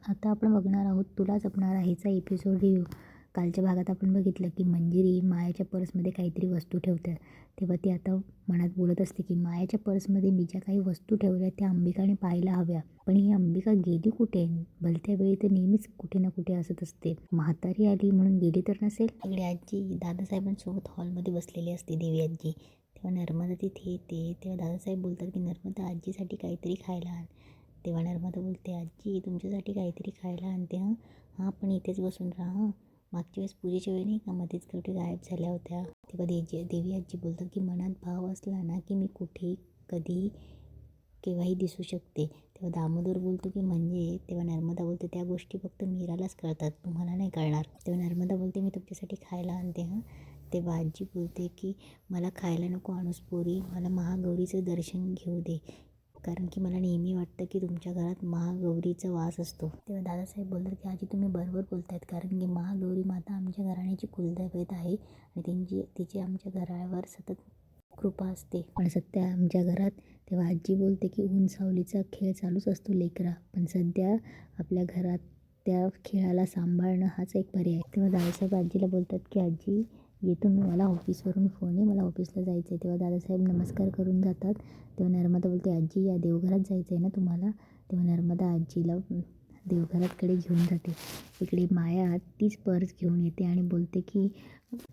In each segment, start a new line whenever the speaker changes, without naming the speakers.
आता आपण बघणार आहोत तुला जपणार आहेचा एपिसोड रिव्ह्यू. कालच्या भागात आपण बघितलं की मंजिरी मायाच्या पर्समध्ये काहीतरी वस्तू ठेवते. तेव्हा ती आता मनात बोलत असते की मायाच्या पर्समध्ये मी ज्या काही वस्तू ठेवल्या त्या अंबिकाने पाहायला हव्या, पण ही अंबिका गेली कुठे? भलत्या वेळी तर नेहमीच कुठे ना कुठे असत असते. म्हातारी आली म्हणून गेली तर नसेल. इकडे आजी दादासाहेबांसोबत हॉलमध्ये बसलेली असते देवी आजी. तेव्हा नर्मदा तिथे येते. तेव्हा दादासाहेब बोलतात की नर्मदा आजीसाठी काहीतरी खायला आण. तेव्हा नर्मदा बोलते आजी तुमच्यासाठी काहीतरी खायला आणते. हां पण इथेच बसून राहा हां. मागच्या वेळेस पूजेच्या वेळी नाही का मध्येच कुठे गायब झाल्या होत्या. तेव्हा देवी आजी बोलतात की मनात भाव असला ना की मी कुठेही कधीही केव्हाही दिसू शकते. तेव्हा दामोदर बोलतो की म्हणजे. तेव्हा नर्मदा बोलते त्या गोष्टी फक्त मीरालाच कळतात, तुम्हाला नाही कळणार. तेव्हा नर्मदा बोलते मी तुमच्यासाठी खायला आणते हां. तेव्हा आजी बोलते की मला खायला नको आणूस पोरी, मला महागौरीचं दर्शन घेऊ दे, कारण की मला नेहमी वाटतं की तुमच्या घरात महागौरीचा वास असतो. तेव्हा दादासाहेब बोलतात की आजी तुम्ही बरोबर बोलतायत, कारण की महागौरी माता आमच्या घराण्याची कुलदैवत आहे आणि तिची आमच्या घरावर सतत कृपा असते. पण सध्या आमच्या घरात. तेव्हा आजी बोलते की ऊन सावलीचा खेळ चालूच असतो लेकरा, पण सध्या आपल्या घरात त्या खेळाला सांभाळणं हाच एक पर्याय. तेव्हा दादासाहेब आजीला बोलतात की आजी येतो मी, मला ऑफिसवरून फोन आहे, मला ऑफिसला जायचं आहे. तेव्हा दादासाहेब नमस्कार करून जातात. तेव्हा नर्मदा बोलते आजी या देवघरात जायचं आहे ना तुम्हाला. तेव्हा नर्मदा आजीला देवघराकडे घेऊन जाते. इकडे माया तीच पर्स घेऊन येते आणि बोलते की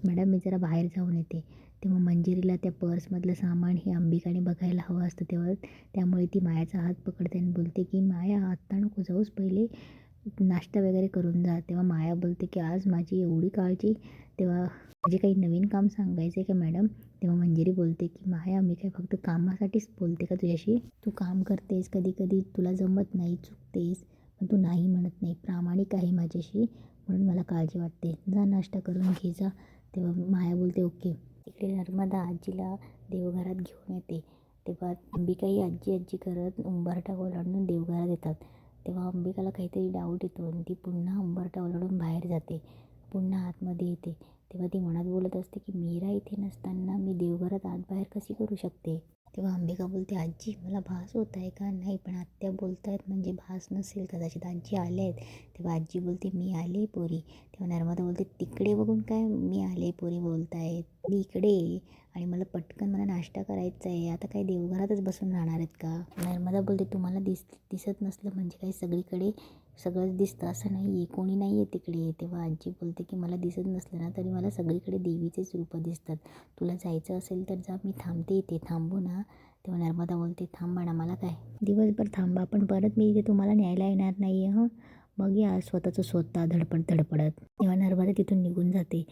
मॅडम मी जरा बाहेर जाऊन येते. तेव्हा मंजिरीला त्या पर्समधलं सामान हे अंबिकाने बघायला हवं असतं. तेव्हा त्यामुळे ती मायाचा हात पकडते आणि बोलते की माया आत्ता नको जाऊस, पहिले नाश्ता वगैरे करून जा. तेव्हा माया बोलते की आज माझी एवढी काळजी. तेव्हा म्हणजे काही नवीन काम सांगायचं आहे का मॅडम? तेव्हा मंजिरी बोलते की माया मी काय फक्त कामासाठीच बोलते का तुझ्याशी? तू काम करतेस, कधी कधी तुला जमत नाही, चुकतेस, पण तू नाही म्हणत नाही, प्रामाणिक आहे माझ्याशी, म्हणून मला काळजी वाटते. जा नाश्ता करून घे जा. तेव्हा माया बोलते ओके. इकडे नर्मदा आजीला देवघरात घेऊन येते. तेव्हा अंबिकाही आजी आजी करत उंबरठा ओलांडून देवघरात येतात. तेव्हा अंबिकाला काहीतरी डाऊट येतो आणि ती पुन्हा उंबरठा ओलांडून बाहेर जाते, पुन्हा आतमध्ये येते. तेव्हा ती मनात बोलत असते की मीरा इथे नसताना मी देवघरात आत बाहेर कशी करू शकते. तेव्हा अंबिका बोलते आजी मला भास होत आहे का? नाही पण आत्या बोलत आहेत म्हणजे भास नसेल कदाचित, आजी आले आहेत. तेव्हा आजी बोलते मी आले पोरी. तेव्हा नर्मदा बोलते तिकडे बघून काय मी आले पोरी बोलतायत, मी इकडे आणि मला पटकन मला नाश्ता करायचा आहे, आता काय देवघरातच बसून राहणार आहेत का? नर्मदा बोलते तुम्हाला दिसत नसलं म्हणजे काही सगळीकडे सगळंच दिसतं असं नाही आहे, कोणी नाही आहे तिकडे. तेव्हा आजी बोलते की मला दिसत नसलं ना तरी मला सगळीकडे देवीचेच रूपं दिसतात, तुला जायचं असेल तर जा, मी थांबते इथे, थांबू ना? तेव्हा नर्मदा बोलते थांबा ना, मला काय दिवसभर थांबा पण परत मी इथे तुम्हाला न्यायला येणार नाही आहे हं, मग या स्वतः धडपडत. तेव्हा नर्मदा तिथून निघून जाते.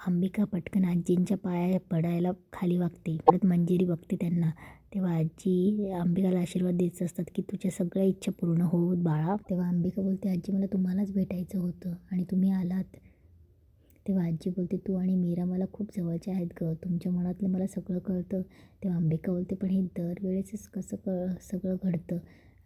अंबिका पटकन आजींच्या पाया पडायला खाली वागते. परत मंजिरी बघते त्यांना. तेव्हा आजी अंबिकाला आशीर्वाद देत असतात की तुझ्या सगळ्या इच्छा पूर्ण होत बाळा. तेव्हा अंबिका बोलते आजी मला तुम्हालाच भेटायचं होतं आणि तुम्ही आलात. तेव्हा आजी बोलते तू आणि मीरा मला खूप जवळचे आहेत गं, तुमच्या मनातलं मला सगळं कळतं. तेव्हा अंबिका बोलते पण हे दरवेळेसच कसं सगळं घडतं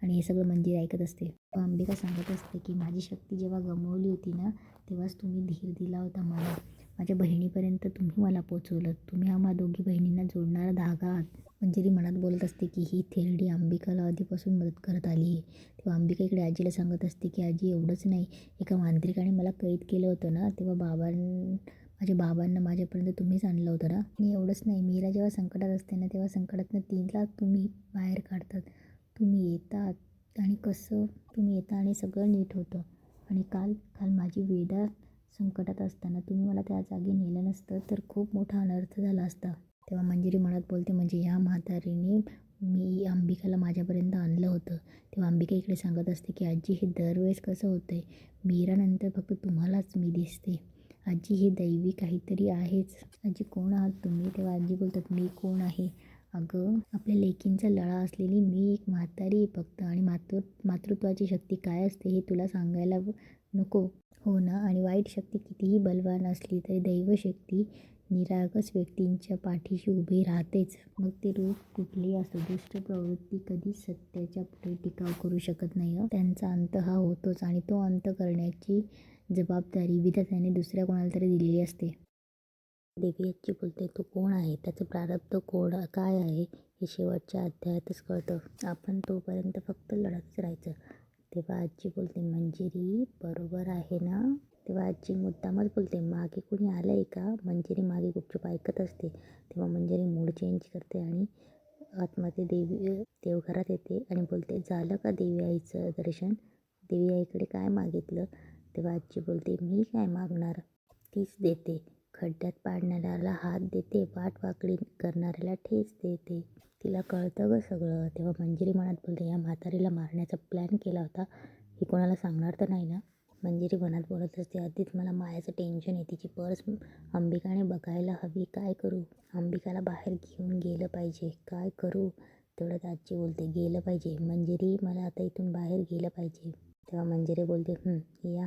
आणि हे सगळं मंजिरी ऐकत असते. अंबिका सांगत असते की माझी शक्ती जेव्हा गमावली होती ना तेव्हाच तुम्ही धीर दिला होता मला, माझ्या बहिणीपर्यंत तुम्ही मला पोचवलं, तुम्ही आम्हा दोघी बहिणींना जोडणारा धागा आहात. मंजिरी मनात बोलत असते की ही थेरडी अंबिकाला आधीपासून मदत करत आली आहे. तेव्हा अंबिका इकडे आजीला सांगत असते की आजी एवढंच नाही, एका मांत्रिकाने मला कैद केलं होतं ना तेव्हा माझ्या बाबांना माझ्यापर्यंत तुम्हीच आणलं होतं ना. आणि एवढंच नाही, मीरा जेव्हा संकटात असते ना तेव्हा संकटातनं तिला तुम्ही बाहेर काढतात. तुम्ही येतात आणि कसं तुम्ही येता आणि सगळं नीट होतं. आणि काल माझी वेदा संकटात असताना तुम्ही मला त्या जागी नेलं नसतं तर खूप मोठा अनर्थ झाला असता. तेव्हा मंजिरी मनात बोलते म्हणजे ह्या म्हातारीने मी अंबिकाला माझ्यापर्यंत आणलं होतं. तेव्हा अंबिका इकडे सांगत असते की आजी हे दरवेळेस कसं होतं आहे, मीरानंतर फक्त तुम्हालाच मी दिसते. आजी हे दैवी काहीतरी आहेच. आजी कोण आहात तुम्ही? तेव्हा आजी बोलतात मी कोण आहे? अगं आपल्या लेकींचा लळा असलेली मी एक म्हातारी आहे फक्त, आणि मातृत्वाची शक्ती काय असते हे तुला सांगायला नको हो ना. आणि वाईट शक्ती कितीही बलवान असली तरी दैवशक्ती निरागस व्यक्तींच्या पाठीशी उभी राहतेच, मग ते रूप कुठलेही असो. दुष्ट प्रवृत्ती कधीच सत्याच्या पुढे टिकाव करू शकत नाही. त्यांचा अंत हा होतोच आणि तो अंत करण्याची जबाबदारी विधात्याने दुसऱ्या कोणाला तरी दिलेली असते. देवी आजी बोलते तो कोण आहे, त्याचं प्रारब्ध काय आहे हे शेवटच्या अध्यायातच कळतं. आपण तोपर्यंत फक्त लढतच राहायचं. तेव्हा आजी बोलते, मंजिरी बरोबर आहे ना? तेव्हा आजी मुद्दामच बोलते, मागे कोणी आलं आहे का? मंजिरी मागे गुपचूप ऐकत असते. तेव्हा मंजिरी मूड चेंज करते आणि आतमध्ये देवघरात येते आणि बोलते, झालं का देवी आईचं दर्शन? देवी आईकडे काय मागितलं? तेव्हा आजी बोलते, मी काय मागणार? तीच देते. खड्ड्यात पाडणाऱ्याला हात देते, वाट वाकडी करणाऱ्याला ठेच देते. तिला कळतं गं सगळं. तेव्हा मंजिरी मनात बोलते, या म्हातारीला मारण्याचा प्लॅन केला होता, हे कोणाला सांगणार तर नाही ना? मंजिरी मनात बोलत असते, आधीच मला मायाचं टेन्शन आहे. तिची पर्स अंबिकाने बघायला हवी. काय करू? अंबिकाला बाहेर घेऊन गेलं पाहिजे. काय करू? तेवढ्यात आजी बोलते, गेलं पाहिजे. मंजिरी, मला आता इथून बाहेर गेलं पाहिजे. तेव्हा मंजिरी बोलते, या.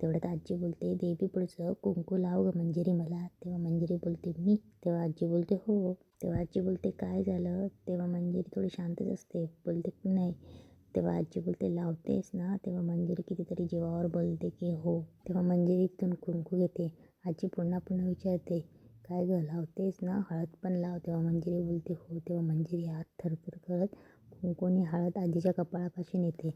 तेवढ्यात आजी बोलते, देवी पुढचं कुंकू लाव गं मंजिरी मला. तेव्हा मंजिरी बोलते, मी? तेव्हा आजी बोलते, हो. तेव्हा आजी बोलते, काय झालं? तेव्हा मंजिरी थोडी शांतच असते. बोलते, नाही. तेव्हा आजी बोलते, लावतेस ना? तेव्हा मंजिरी कितीतरी जीवावर बोलते की हो. तेव्हा मंजिरी तिथून कुंकू घेते. आजी पुन्हा पुन्हा विचारते, काय गं, लावतेस ना? हळद पण लाव. तेव्हा मंजिरी बोलते, हो. तेव्हा मंजिरी हात थरथर करत कुंकूनी हळद आजीच्या कपाळापाशी नेते.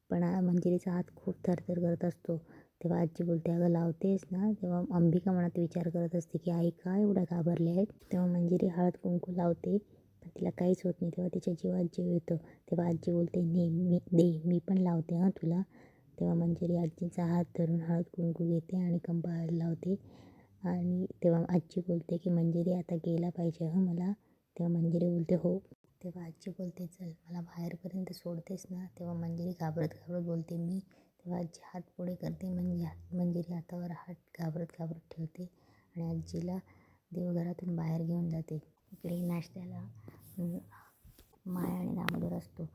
पण मंजिरीचा हात खूप थरथर करत असतो. तेव्हा आजी बोलते, अगं लावतेस ना? तेव्हा अंबिका मनात विचार करत असते की आई का एवढ्या घाबरल्या आहेत? तेव्हा मंजिरी हळद कुंकू लावते, पण तिला काहीच होत नाही. तेव्हा तिच्या जीवात जीव येतो. तेव्हा आजी बोलते, मी पण लावते हां तुला. तेव्हा मंजिरी आजीचा हात धरून हळद कुंकू घेते आणि कपाळाला लावते. आणि तेव्हा आजी बोलते की मंजिरी, आता गेला पाहिजे हं मला. तेव्हा मंजिरी बोलते, हो. तेव्हा आजी बोलते, चल मला बाहेरपर्यंत सोडतेस ना? तेव्हा मंजिरी घाबरत घाबरत बोलते, मी. तेव्हा आजी हात पुढे करते, मंजिरी हातावर हात घाबरत घाबरत ठेवते आणि आजीला देवघरातून बाहेर घेऊन जाते. इकडे नाश्त्याला माया आणि दामोदर असतो.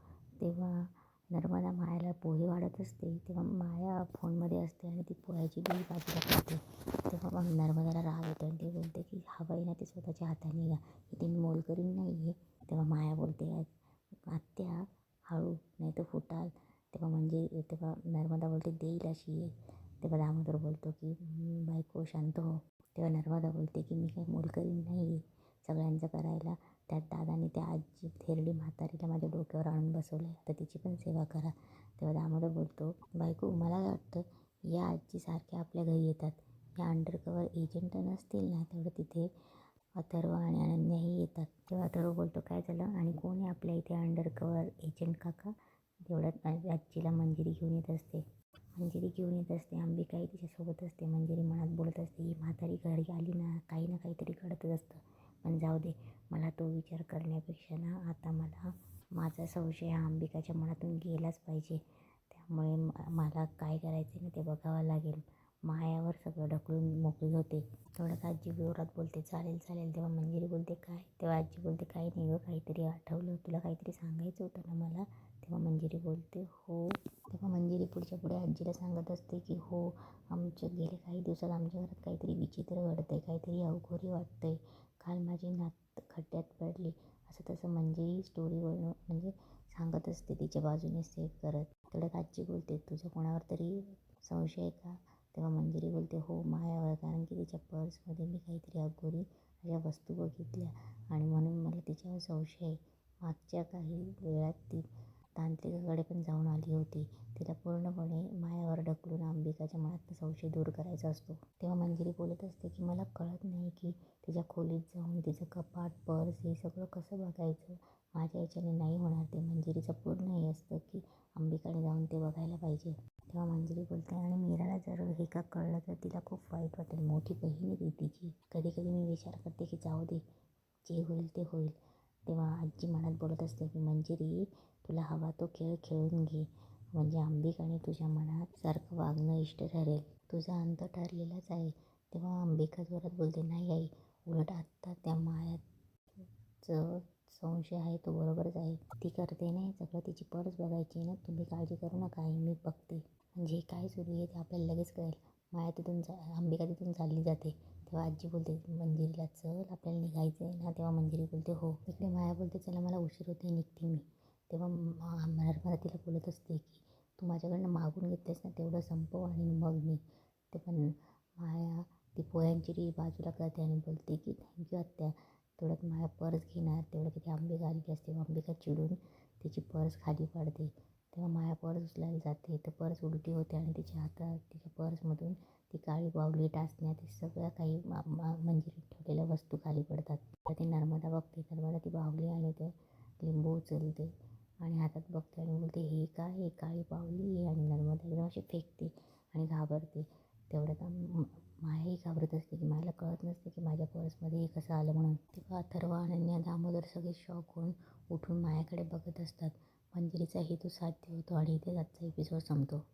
तेव्हा नर्मदा मायाला पोहे वाढत असते. तेव्हा माया फोनमध्ये असते आणि ती पोह्याची बिल बाजूला करते. तेव्हा मग नर्मदाला राग येतो आणि ती बोलते की हवं आहे ना ते स्वतःच्या हाताने घ्या, इथे मी मोलकरीण नाही आहे. तेव्हा माया बोलते, आत्या हळू, नाही तर फुटाल. तेव्हा नर्मदा बोलते, देईल अशी आहे. तेव्हा दामोदर बोलतो की बायको शांत हो. तेव्हा नर्मदा बोलते की मी काही मोलकरीण नाही आहे सगळ्यांचं करायला. त्यात दादाने त्या आजी थेरडी म्हातारीला माझ्या डोक्यावर आणून बसवलं आहे, आता तिची पण सेवा करा. तेव्हा दामोदर बोलतो, बायको मला वाटतं या आजी सारख्या आपल्या घरी येतात. या अंडरकवर एजंट नसतील ना, तेवढं तिथे अथर्व आणि अनन्याही येतात. तेव्हा अथर्व बोलतो, काय झालं आणि कोण आहे आपल्या इथे अंडरकवर एजंट काका? तेवढ्यात आजीला मंजिरी घेऊन येत असते. अंबिकाही तिच्यासोबत असते. मंजिरी मनात बोलत असते, ही म्हातारी घरी आली ना काहीतरी घडतच असतं. पण जाऊ दे, मला तो विचार करण्यापेक्षा ना आता माझा संशय हा अंबिकाच्या मनातून गेलाच पाहिजे. त्यामुळे मला काय करायचं ना ते बघावं लागेल. मायावर सगळं ढकलून मोकळी होते. तेवढ्यात आजी जोरात बोलते, चालेल चालेल. तेव्हा मंजिरी बोलते, काय? तेव्हा आजी बोलते, काही नाही गं, काहीतरी आठवलं, तुला काहीतरी सांगायचं होतं ना मला. तेव्हा मंजिरी बोलते, हो. तेव्हा मंजिरी पुढे आजीला सांगत असते की हो, गेले काही दिवसात आमच्या घरात काहीतरी विचित्र घडतं आहे, काहीतरी अवघोरी वाटतं आहे. काल माझी नात खड्ड्यात पडली, असं तसं मंजिरी स्टोरी सांगत असते तिच्या बाजूने सेव्ह करत. तेवढ्यात आजी बोलते, तुझं कोणावर तरी संशय आहे का? तेव्हा मंजिरी बोलते, हो, मायावर. कारण की तिच्या पर्समध्ये मी काहीतरी अघोरी अशा वस्तू बघितल्या आणि म्हणून मला तिच्यावर संशय आहे. मागच्या काही वेळात ती तांत्रिकाकडे पण जाऊन आली होती. तिला पूर्णपणे मायावर ढकलून अंबिकाच्या मनातला संशय दूर करायचा असतो. तेव्हा मंजिरी बोलत असते की मला कळत नाही की तिच्या खोलीत जाऊन तिचं कपाट, पर्स हे सगळं कसं बघायचं. माझ्या याच्याने नाही होणार ते. मंजिरीचं पूर्ण हे असतं की अंबिकाने जाऊन ते बघायला पाहिजे. तेव्हा मंजिरी बोलते, आणि मीराला जर हे का कळलं तर तिला खूप वाईट वाटेल. मोठी बहीण आहे ती तिची. कधी कधी मी विचार करते की जाऊ दे, जे होईल ते होईल. तेव्हा आजी मनात बोलत असते की मंजिरी, तुला हवा तो खेळ खेळून घे, म्हणजे अंबिकाने तुझ्या मनात सारखं वागणं इष्ट ठरेल. तुझा अंत ठरलेलाच आहे. तेव्हा अंबिका जोरात बोलते, नाही आई, उलट आत्ता त्या मायाचं संशय आहे तो बरोबरच आहे. ती करते नाही सगळं, तिची पर्स बघायची ना, तुम्ही काळजी करू नका आई, मी बघते. म्हणजे काय सुरू आहे ते आपल्याला लगेच कळेल. अंबिका तिथून चालली जाते. तेव्हा आजी बोलते मंजिरीला, चल आपल्याला निघायचं आहे ना. तेव्हा मंजिरी बोलते, हो. इकडे माया बोलते, चला मला उशीर होते, निघते मी. तेव्हा नर्मदा तिला बोलत असते की तू माझ्याकडनं मागून घेतलेस ना तेवढं संपव आणि मग मी. ते पण माया ती पोह्यांची बाजूला करते आणि बोलते की थँक्यू आत्या. तेवढ्यात माया पर्स घेणार, तेवढ्यात तिथे अंबिका आलेली असते. अंबिका चिडून तिची पर्स खाली पाडते. तेव्हा माया पर्स उचलायला जाते तर पर्स उलटी होते आणि तिच्या हातात तिच्या पर्समधून ती काळी बाहुली, टाचण्या, ते सगळ्या काही मंजिरीत ठेवलेल्या वस्तू खाली पडतात. तर ती नर्मदा बघते. नर्मदा ती बाहुली आणि ते लिंबू उचलते आणि हातात बघते आणि बोलते, हे काय, हे काळी बाहुली आहे. आणि नर्मदा एकदम अशी फेकते आणि घाबरते. तेवढ्यात मायाही घाबरत असते की मायाला कळत नसते की माझ्या पर्समध्ये हे कसं आलं म्हणून. तेव्हा अथर्व, अनन्या, दामोदर सगळे शॉक होऊन उठून मायाकडे बघत असतात. मंजिरीचा हेतू साध्य होतो आणि इथेच आजचा एपिसोड संपतो.